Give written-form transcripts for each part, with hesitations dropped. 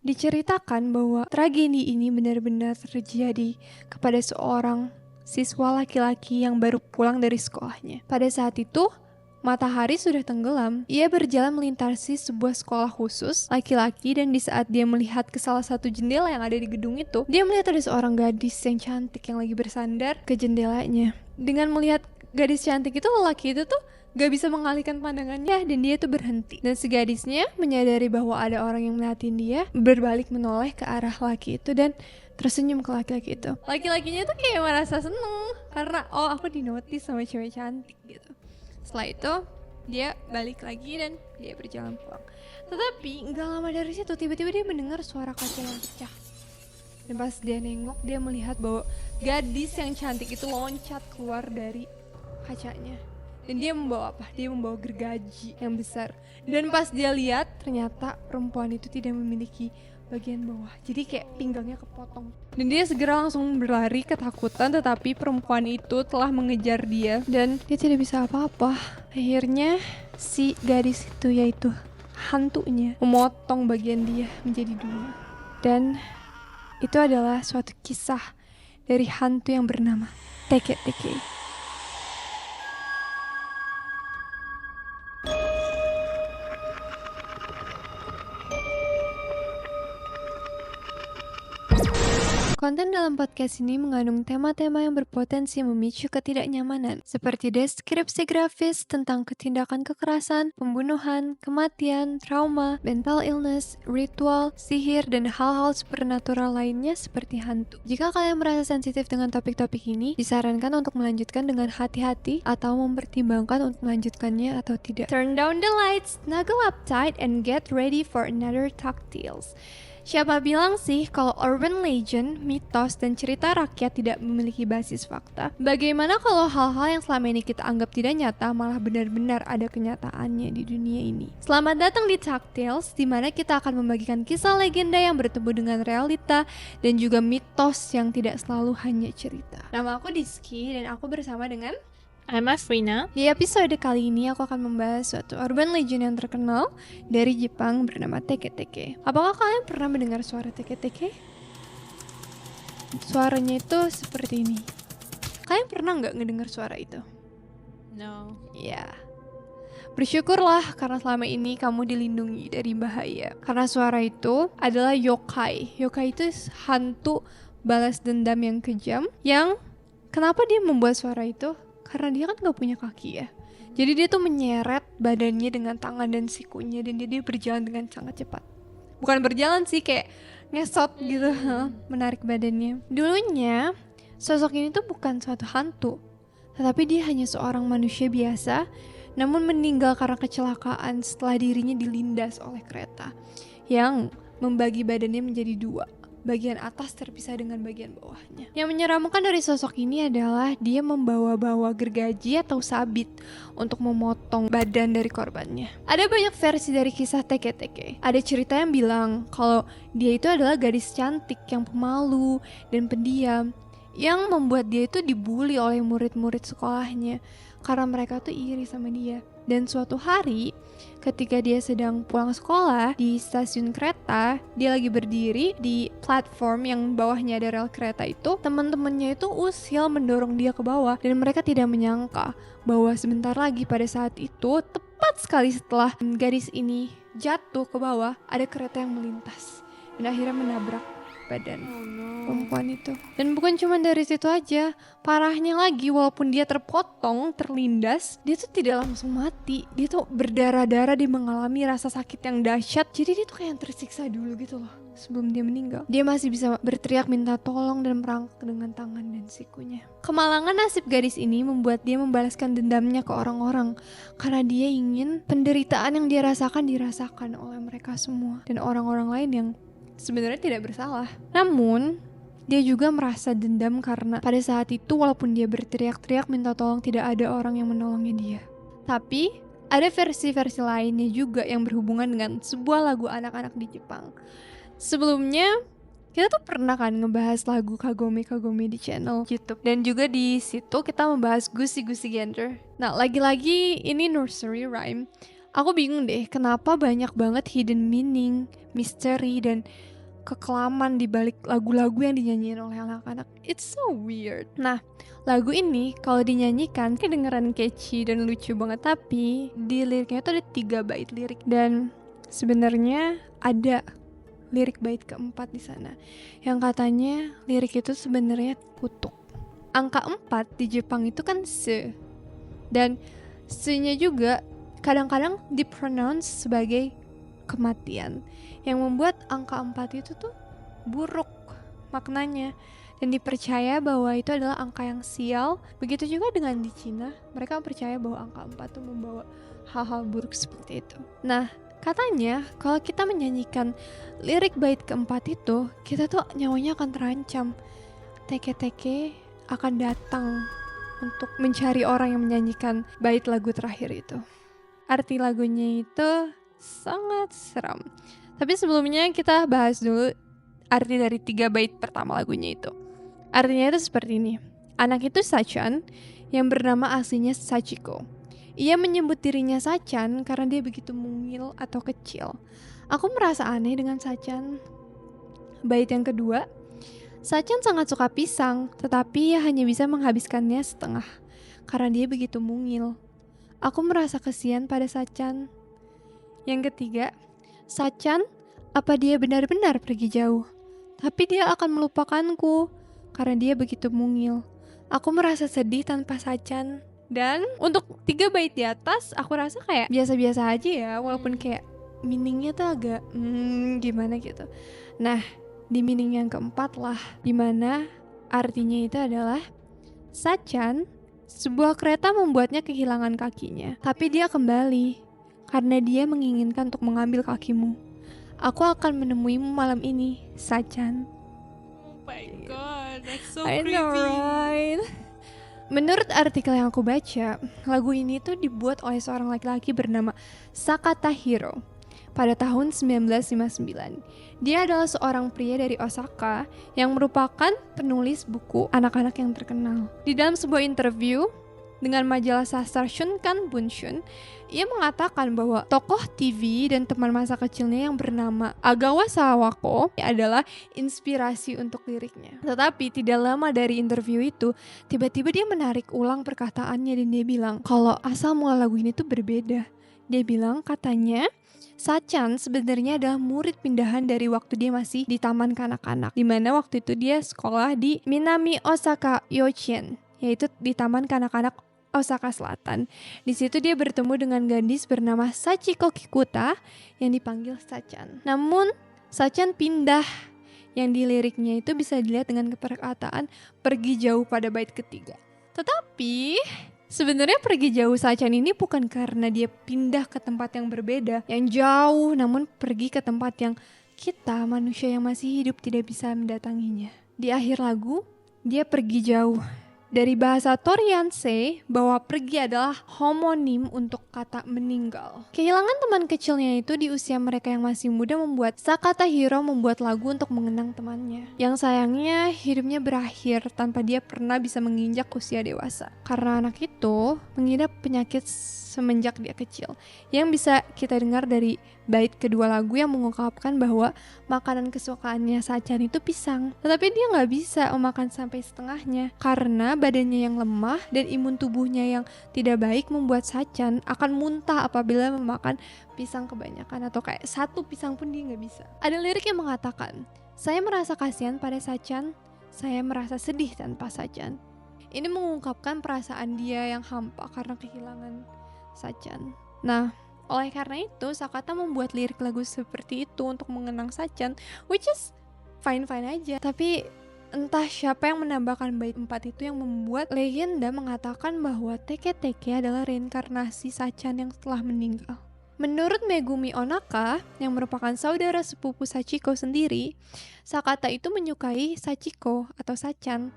Diceritakan bahwa tragedi ini benar-benar terjadi kepada seorang siswa laki-laki yang baru pulang dari sekolahnya. Pada saat itu, matahari sudah tenggelam. Ia berjalan melintasi sebuah sekolah khusus laki-laki, dan di saat dia melihat ke salah satu jendela yang ada di gedung itu, dia melihat ada seorang gadis yang cantik yang lagi bersandar ke jendelanya. Dengan melihat gadis cantik itu, lelaki itu tuh gak bisa mengalihkan pandangannya dan dia tuh berhenti. Dan si gadisnya menyadari bahwa ada orang yang melihatin dia, berbalik menoleh ke arah laki itu dan tersenyum ke laki-laki itu. Laki-lakinya tuh kayak merasa seneng karena aku dinotis sama cewek cantik gitu. Setelah itu dia balik lagi dan dia berjalan pulang. Tetapi gak lama dari situ tiba-tiba dia mendengar suara kaca yang pecah. Dan pas dia nengok, dia melihat bahwa gadis yang cantik itu loncat keluar dari kacanya. Dan dia membawa apa? Dia membawa gergaji yang besar. Dan pas dia lihat, ternyata perempuan itu tidak memiliki bagian bawah. Jadi kayak pinggangnya kepotong. Dan dia segera langsung berlari ketakutan, tetapi perempuan itu telah mengejar dia dan dia tidak bisa apa-apa. Akhirnya si gadis itu, yaitu hantunya, memotong bagian dia menjadi dua. Dan itu adalah suatu kisah dari hantu yang bernama Teke-Teke. Konten dalam podcast ini mengandung tema-tema yang berpotensi memicu ketidaknyamanan, seperti deskripsi grafis tentang tindakan kekerasan, pembunuhan, kematian, trauma, mental illness, ritual, sihir, dan hal-hal supernatural lainnya seperti hantu. Jika kalian merasa sensitif dengan topik-topik ini, disarankan untuk melanjutkan dengan hati-hati atau mempertimbangkan untuk melanjutkannya atau tidak. Turn down the lights, snuggle up tight, and get ready for another Talk Tales. Siapa bilang sih kalau urban legend, mitos, dan cerita rakyat tidak memiliki basis fakta? Bagaimana kalau hal-hal yang selama ini kita anggap tidak nyata malah benar-benar ada kenyataannya di dunia ini? Selamat datang di Talk Tales, di mana kita akan membagikan kisah legenda yang bertemu dengan realita dan juga mitos yang tidak selalu hanya cerita. Nama aku Diski dan aku bersama dengan I'm Afrina. Di episode kali ini aku akan membahas suatu urban legend yang terkenal dari Jepang bernama Teke-Teke. Apakah kalian pernah mendengar suara Teke-Teke? Suaranya itu seperti ini. Kalian pernah nggak ngedengar suara itu? No. Ya. Bersyukurlah karena selama ini kamu dilindungi dari bahaya. Karena suara itu adalah yokai. Yokai itu hantu balas dendam yang kejam. Yang kenapa dia membuat suara itu? Karena dia kan gak punya kaki ya. Jadi dia tuh menyeret badannya dengan tangan dan sikunya. Dan dia berjalan dengan sangat cepat. Bukan berjalan sih, kayak ngesot gitu, menarik badannya. Dulunya sosok ini tuh bukan suatu hantu, tetapi dia hanya seorang manusia biasa, namun meninggal karena kecelakaan setelah dirinya dilindas oleh kereta yang membagi badannya menjadi dua. Bagian atas terpisah dengan bagian bawahnya. Yang menyeramkan dari sosok ini adalah dia membawa-bawa gergaji atau sabit untuk memotong badan dari korbannya. Ada banyak versi dari kisah Teke-Teke. Ada cerita yang bilang kalau dia itu adalah gadis cantik yang pemalu dan pendiam, yang membuat dia itu dibully oleh murid-murid sekolahnya karena mereka tuh iri sama dia. Dan suatu hari ketika dia sedang pulang sekolah di stasiun kereta, dia lagi berdiri di platform yang bawahnya ada rel kereta itu, teman-temannya itu usil mendorong dia ke bawah dan mereka tidak menyangka bahwa sebentar lagi pada saat itu, tepat sekali setelah gadis ini jatuh ke bawah, ada kereta yang melintas dan akhirnya menabrak badan perempuan itu. Dan bukan cuma dari situ aja, parahnya lagi, walaupun dia terpotong, terlindas, dia tuh tidak langsung mati. Dia tuh berdarah-darah, dia mengalami rasa sakit yang dahsyat. Jadi dia tuh kayak tersiksa dulu gitu loh sebelum dia meninggal. Dia masih bisa berteriak minta tolong dan merangkak dengan tangan dan sikunya. Kemalangan nasib gadis ini membuat dia membalaskan dendamnya ke orang-orang karena dia ingin penderitaan yang dia rasakan dirasakan oleh mereka semua dan orang-orang lain yang sebenarnya tidak bersalah. Namun dia juga merasa dendam karena pada saat itu walaupun dia berteriak-teriak minta tolong, tidak ada orang yang menolongnya dia. Tapi ada versi-versi lainnya juga yang berhubungan dengan sebuah lagu anak-anak di Jepang. Sebelumnya kita tuh pernah kan ngebahas lagu Kagome di channel YouTube, dan juga di situ kita membahas Gusi Gender. Nah, lagi-lagi ini nursery rhyme. Aku bingung deh kenapa banyak banget hidden meaning, misteri, dan kekelaman di balik lagu-lagu yang dinyanyiin oleh anak-anak. It's so weird. Nah, lagu ini kalau dinyanyikan kedengeran catchy dan lucu banget, tapi di liriknya tuh ada 3 bait lirik dan sebenarnya ada lirik bait keempat di sana yang katanya lirik itu sebenarnya kutuk. Angka 4 di Jepang itu kan se, dan se-nya juga kadang-kadang dipronounce sebagai kematian, yang membuat angka 4 itu tuh buruk maknanya dan dipercaya bahwa itu adalah angka yang sial. Begitu juga dengan di Cina, mereka percaya bahwa angka 4 tuh membawa hal-hal buruk seperti itu. Nah, katanya kalau kita menyanyikan lirik bait keempat itu, kita tuh nyawanya akan terancam. Teke-teke akan datang untuk mencari orang yang menyanyikan bait lagu terakhir itu. Arti lagunya itu sangat seram. Tapi sebelumnya kita bahas dulu arti dari 3 bait pertama lagunya itu. Artinya itu seperti ini. Anak itu Sachan yang bernama aslinya Sachiko. Ia menyebut dirinya Sachan karena dia begitu mungil atau kecil. Aku merasa aneh dengan Sachan. Bait yang kedua, Sachan sangat suka pisang, tetapi ia hanya bisa menghabiskannya setengah karena dia begitu mungil. Aku merasa kasihan pada Sachan. Yang ketiga, Sachan, apa dia benar-benar pergi jauh? Tapi dia akan melupakanku karena dia begitu mungil. Aku merasa sedih tanpa Sachan. Dan untuk 3 bait di atas, aku rasa kayak biasa-biasa aja ya, walaupun kayak meaningnya tuh agak gimana gitu. Nah, di meaning yang keempat lah, dimana artinya itu adalah Sachan, sebuah kereta membuatnya kehilangan kakinya, tapi dia kembali karena dia menginginkan untuk mengambil kakimu. Aku akan menemuimu malam ini, Sachan. Oh my god, that's so I creepy. know, right? Menurut artikel yang aku baca, lagu ini tuh dibuat oleh seorang laki-laki bernama Sakata Hiro pada tahun 1959. Dia adalah seorang pria dari Osaka yang merupakan penulis buku anak-anak yang terkenal. Di dalam sebuah interview dengan majalah sastra Shunkan Bunshun, ia mengatakan bahwa tokoh TV dan teman masa kecilnya yang bernama Agawa Sawako adalah inspirasi untuk liriknya. Tetapi tidak lama dari interview itu, tiba-tiba dia menarik ulang perkataannya dan dia bilang kalau asal mula lagu ini tuh berbeda. Dia bilang katanya Sachan sebenarnya adalah murid pindahan dari waktu dia masih di taman kanak-kanak, di mana waktu itu dia sekolah di Minami Osaka Yochien, yaitu di taman kanak-kanak Osaka Selatan. Di situ dia bertemu dengan gadis bernama Sachiko Kikuta yang dipanggil Sachan. Namun Sachan pindah, yang di liriknya itu bisa dilihat dengan perkataan pergi jauh pada bait ketiga. Tetapi sebenarnya pergi jauh Sachan ini bukan karena dia pindah ke tempat yang berbeda, yang jauh, namun pergi ke tempat yang kita manusia yang masih hidup tidak bisa mendatanginya. Di akhir lagu, dia pergi jauh. Dari bahasa Torianse, bahwa pergi adalah homonim untuk kata meninggal. Kehilangan teman kecilnya itu di usia mereka yang masih muda membuat Sakata Hiro membuat lagu untuk mengenang temannya. Yang sayangnya hidupnya berakhir tanpa dia pernah bisa menginjak usia dewasa. Karena anak itu mengidap penyakit semenjak dia kecil. Yang bisa kita dengar dari bait kedua lagu yang mengungkapkan bahwa makanan kesukaannya Sachan itu pisang. Tetapi dia gak bisa memakan sampai setengahnya karena badannya yang lemah dan imun tubuhnya yang tidak baik membuat Sachan akan muntah apabila memakan pisang kebanyakan, atau kayak satu pisang pun dia gak bisa. Ada lirik yang mengatakan, saya merasa kasihan pada Sachan, saya merasa sedih tanpa Sachan. Ini mengungkapkan perasaan dia yang hampa karena kehilangan Sachan. Nah, oleh karena itu Sakata membuat lirik lagu seperti itu untuk mengenang Sachan, which is fine-fine aja. Tapi entah siapa yang menambahkan bait 4 itu yang membuat legenda mengatakan bahwa Teke-Teke adalah reinkarnasi Sachan yang telah meninggal. Menurut Megumi Onaka, yang merupakan saudara sepupu Sachiko sendiri, Sakata itu menyukai Sachiko atau Sachan,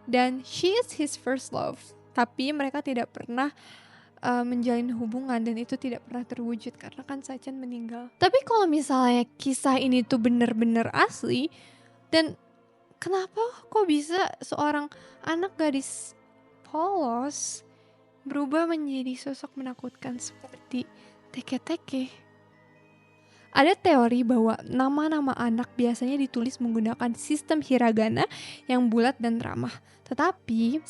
dan she is his first love. Tapi mereka tidak pernah menjalin hubungan dan itu tidak pernah terwujud karena kan Sachan meninggal. Tapi kalau misalnya kisah ini tuh benar-benar asli, dan kenapa kok bisa seorang anak gadis polos berubah menjadi sosok menakutkan seperti Teke-Teke? Ada teori bahwa nama-nama anak biasanya ditulis menggunakan sistem hiragana yang bulat dan ramah. Tetapi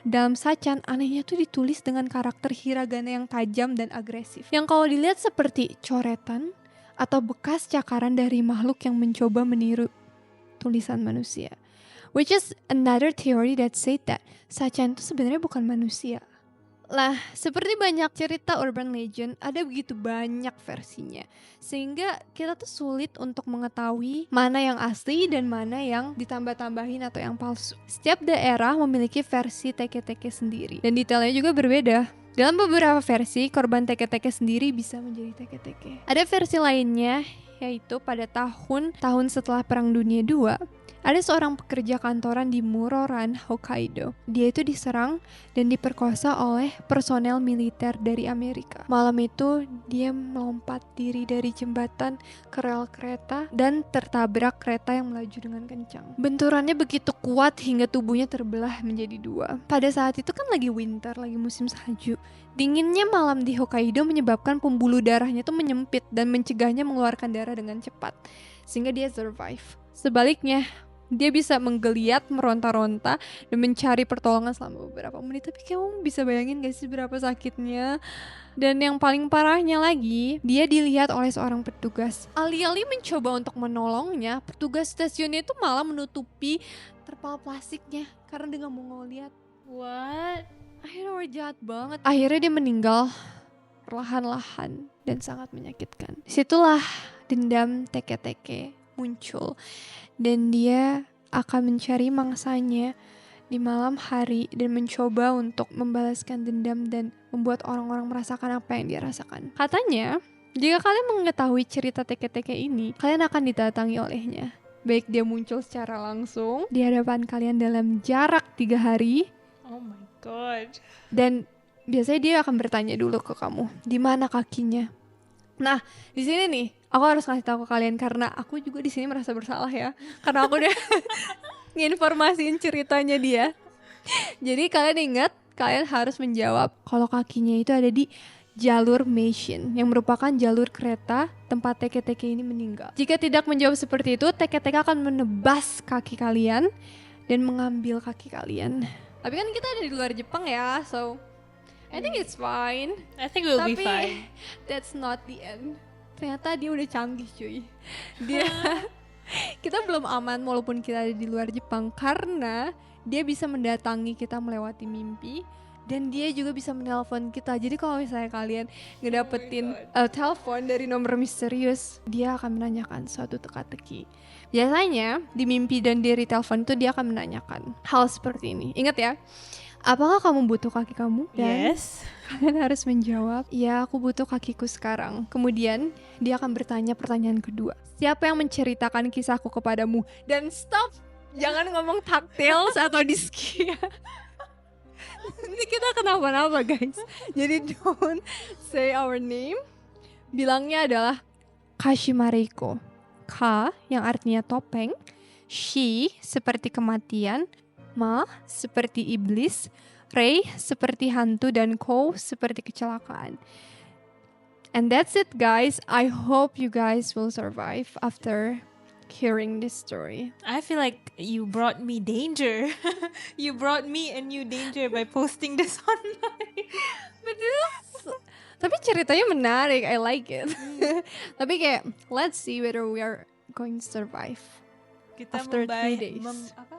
dalam Sachan anehnya tuh ditulis dengan karakter hiragana yang tajam dan agresif. Yang kalau dilihat seperti coretan atau bekas cakaran dari makhluk yang mencoba meniru tulisan manusia. Which is another theory that said that Sachan itu sebenarnya bukan manusia. Lah, seperti banyak cerita urban legend, ada begitu banyak versinya. Sehingga kita tuh sulit untuk mengetahui mana yang asli dan mana yang ditambah-tambahin atau yang palsu. Setiap daerah memiliki versi teke-teke sendiri, dan detailnya juga berbeda. Dalam beberapa versi, korban teke-teke sendiri bisa menjadi teke-teke. Ada versi lainnya, yaitu pada tahun setelah Perang Dunia II, ada seorang pekerja kantoran di Muroran, Hokkaido. Dia itu diserang dan diperkosa oleh personel militer dari Amerika. Malam itu, dia melompat diri dari jembatan ke rel kereta dan tertabrak kereta yang melaju dengan kencang. Benturannya begitu kuat hingga tubuhnya terbelah menjadi dua. Pada saat itu kan lagi winter, lagi musim salju. Dinginnya malam di Hokkaido menyebabkan pembuluh darahnya tuh menyempit dan mencegahnya mengeluarkan darah dengan cepat, sehingga dia survive. Sebaliknya, dia bisa menggeliat, meronta-ronta, dan mencari pertolongan selama beberapa menit. Tapi kamu bisa bayangin gak sih berapa sakitnya? Dan yang paling parahnya lagi, dia dilihat oleh seorang petugas. Alih-alih mencoba untuk menolongnya, petugas stasiunnya itu malah menutupi terpal plastiknya karena dia gak mau ngeliat. What? Akhirnya jahat banget. Akhirnya dia meninggal perlahan-lahan dan sangat menyakitkan. Disitulah dendam teke-teke muncul, dan dia akan mencari mangsanya di malam hari dan mencoba untuk membalaskan dendam dan membuat orang-orang merasakan apa yang dia rasakan. Katanya, jika kalian mengetahui cerita teke-teke ini, kalian akan didatangi olehnya. Baik dia muncul secara langsung di hadapan kalian dalam jarak 3 hari. Oh my god. Dan biasanya dia akan bertanya dulu ke kamu, di mana kakinya. Nah, di sini nih, aku harus kasih tahu ke kalian karena aku juga di sini merasa bersalah ya, karena aku udah nginformasiin ceritanya dia. Jadi kalian ingat, kalian harus menjawab kalau kakinya itu ada di jalur Meishin, yang merupakan jalur kereta tempat teke-teke ini meninggal. Jika tidak menjawab seperti itu, teke-teke akan menebas kaki kalian dan mengambil kaki kalian. Tapi kan kita ada di luar Jepang ya, so I think it's fine. I think we'll be Tapi fine. that's not the end. Ternyata dia udah canggih cuy. Kita belum aman walaupun kita ada di luar Jepang, karena dia bisa mendatangi kita melewati mimpi, dan dia juga bisa menelpon kita. Jadi kalau misalnya kalian ngedapetin telepon dari nomor misterius, dia akan menanyakan suatu teka-teki. Biasanya di mimpi dan di telepon itu dia akan menanyakan hal seperti ini. Ingat ya, apakah kamu butuh kaki kamu? Dan Yes. kalian harus menjawab, ya aku butuh kakiku sekarang. Kemudian dia akan bertanya pertanyaan kedua, siapa yang menceritakan kisahku kepadamu? Dan stop, jangan ngomong taktils atau diski. Nanti kita kenapa-napa guys. Jadi don't say our name. Bilangnya adalah Kashimareko. Ka yang artinya topeng, Shi seperti kematian, Ma seperti iblis, Rei seperti hantu, dan Ko seperti kecelakaan. And that's it guys. I hope you guys will survive after hearing this story. I feel like you brought me danger. You brought me a new danger by posting this online. But tapi ceritanya menarik, I like it. Tapi kayak let's see whether we are going to survive. Kita After 3 days.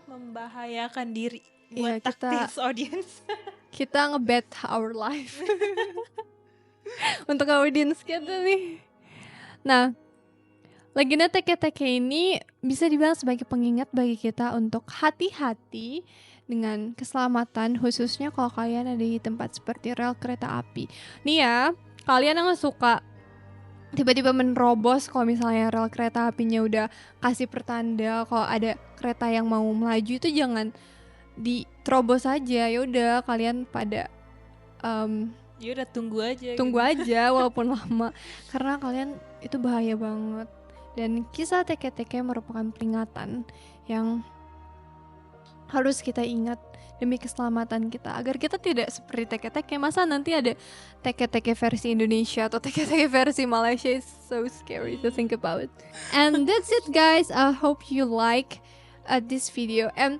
membahayakan diri Iya, buat taktis audience. Kita ngebet our life untuk audience kita nih. Nah, legenda teke-teke ini bisa dibilang sebagai pengingat bagi kita untuk hati-hati dengan keselamatan, khususnya kalau kalian ada di tempat seperti rel kereta api. Nih ya, kalian yang suka tiba-tiba menerobos kalau misalnya rel kereta apinya udah kasih pertanda kalau ada kereta yang mau melaju, itu jangan diterobos aja. Ya udah, kalian pada Ya udah tunggu aja. tunggu aja walaupun lama, karena kalian itu bahaya banget. Dan kisah teke-teke merupakan peringatan yang harus kita ingat demi keselamatan kita, agar kita tidak seperti teke-teke. Masa nanti ada teke-teke versi Indonesia atau teke-teke versi Malaysia? It's so scary to think about. And that's it guys, I hope you like this video. And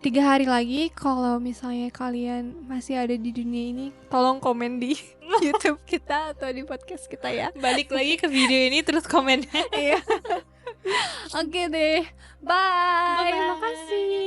3 hari lagi kalau misalnya kalian masih ada di dunia ini, tolong komen di YouTube kita atau di podcast kita ya. Balik lagi ke video ini terus komen. Iya. Oke deh, bye. Bye-bye. Makasih.